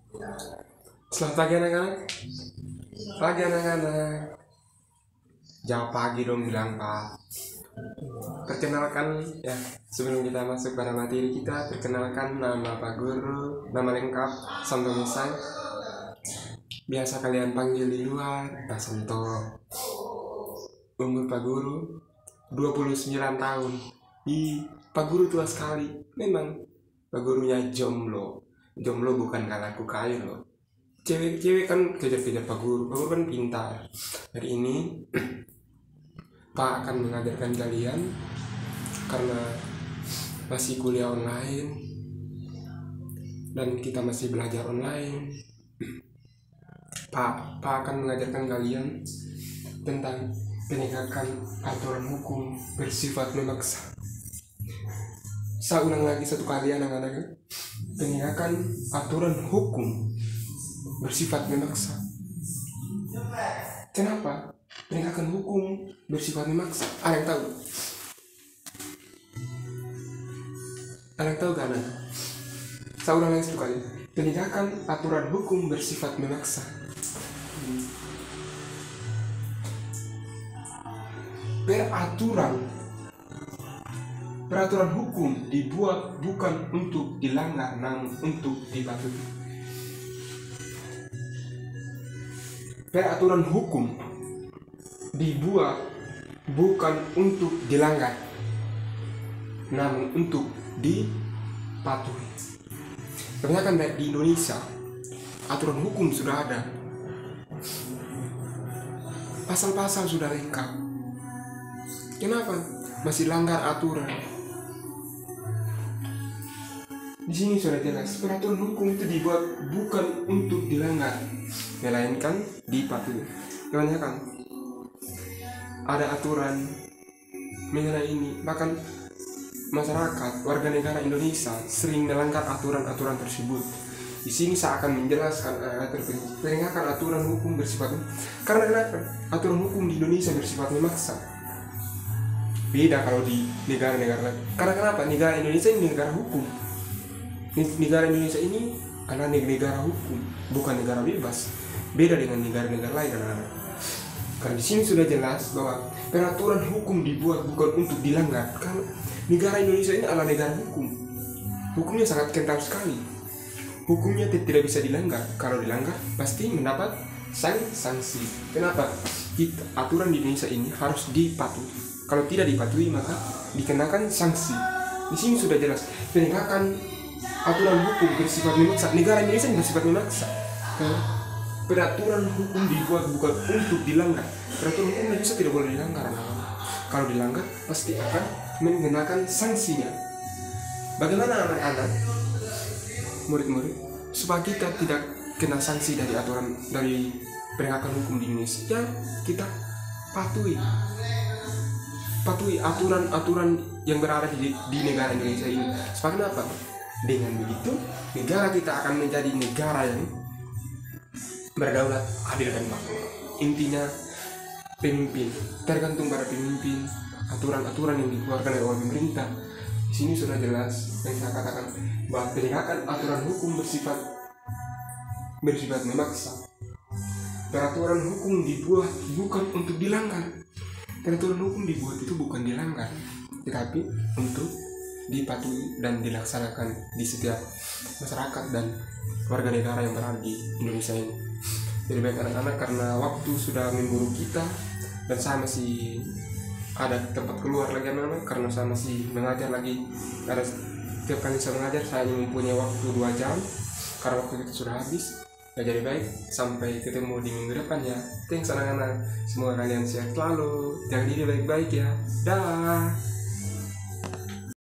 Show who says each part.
Speaker 1: Selamat pagi anak-anak. Pagi anak-anak. Jawab pagi dong bilang Pak. Perkenalkan ya, sebelum kita masuk pada materi kita, perkenalkan nama Pak Guru, nama lengkap Santo Mesai. Biasa kalian panggil di luar Pak Santo. Umur Pak Guru 29 tahun. Pak Guru tua sekali. Memang Pak Gurunya jomblo. Jomblo bukan karena aku kaya loh. Cewek-cewek kan kejar-kejar Pak Guru. Pak Guru kan pintar. Hari ini Pak akan mengajarkan kalian karena masih kuliah online dan kita masih belajar online. Pak akan mengajarkan kalian tentang penegakan aturan hukum bersifat memaksa. Saya ulang lagi satu kali anak-anak. Penegakan aturan hukum bersifat memaksa. Kenapa penegakan hukum bersifat memaksa? Ada yang tahu? Ada yang tahu kan? Saya ulang lagi satu kali. Penegakan aturan hukum bersifat memaksa. Peraturan hukum dibuat bukan untuk dilanggar, namun untuk dipatuhi. Peraturan hukum dibuat bukan untuk dilanggar, namun untuk dipatuhi. Kebanyakan di Indonesia aturan hukum sudah ada, pasal-pasal sudah lengkap. Kenapa masih langgar aturan? Di sini sudah jelas, peraturan hukum itu dibuat bukan untuk dilanggar, melainkan dipatuhi. Kebanyakan ada aturan mengenai ini, bahkan masyarakat warga negara Indonesia sering melanggar aturan-aturan tersebut. Di sini saya akan menjelaskan penegakan aturan hukum bersifat karena aturan hukum di Indonesia bersifat memaksa. Beda kalau di negara-negara lain. Karena kenapa? Negara Indonesia ini negara hukum. Negara Indonesia ini adalah negara hukum, bukan negara bebas. Beda dengan negara-negara lain, anak-anak. Karena di sini sudah jelas bahwa peraturan hukum dibuat bukan untuk dilanggar. Karena negara Indonesia ini adalah negara hukum. Hukumnya sangat kental sekali. Hukumnya tidak bisa dilanggar. Kalau dilanggar pasti mendapat sanksi. Kenapa? Aturan di Indonesia ini harus dipatuhi. Kalau tidak dipatuhi maka dikenakan sanksi. Di sini sudah jelas penegakan aturan hukum bersifat memaksa. Negara Indonesia bersifat memaksa. Peraturan hukum dibuat bukan untuk dilanggar. Peraturan hukum Indonesia tidak boleh dilanggar. Kalau dilanggar pasti akan mengenakan sanksinya. Bagaimana anak-anak, murid-murid, supaya kita tidak kena sanksi dari penegakan hukum di Indonesia? Ya, kita patuhi aturan-aturan yang berada di negara Indonesia ini. Sebab apa? Dengan begitu negara kita akan menjadi negara yang berdaulat, adil dan makmur. Intinya pemimpin tergantung pada pemimpin, aturan-aturan yang dikeluarkan oleh pemerintah. Di sini sudah jelas yang saya katakan bahwa penegakan aturan hukum bersifat memaksa. Peraturan hukum dibuat bukan untuk dilanggar. Peraturan hukum dibuat itu bukan dilanggar, tetapi untuk dipatuhi dan dilaksanakan di setiap masyarakat dan warga negara yang berada di Indonesia ini. Jadi baik anak-anak, karena waktu sudah memburu kita dan saya masih ada tempat keluar lagi anak-anak, karena saya masih mengajar lagi. Ada setiap kali saya mengajar saya mempunyai waktu 2 jam karena waktu kita sudah habis. Ya, jadi baik, sampai ketemu di minggu depan ya. Thanks anak-anak, semoga kalian sehat selalu, jaga diri baik-baik ya. Dah.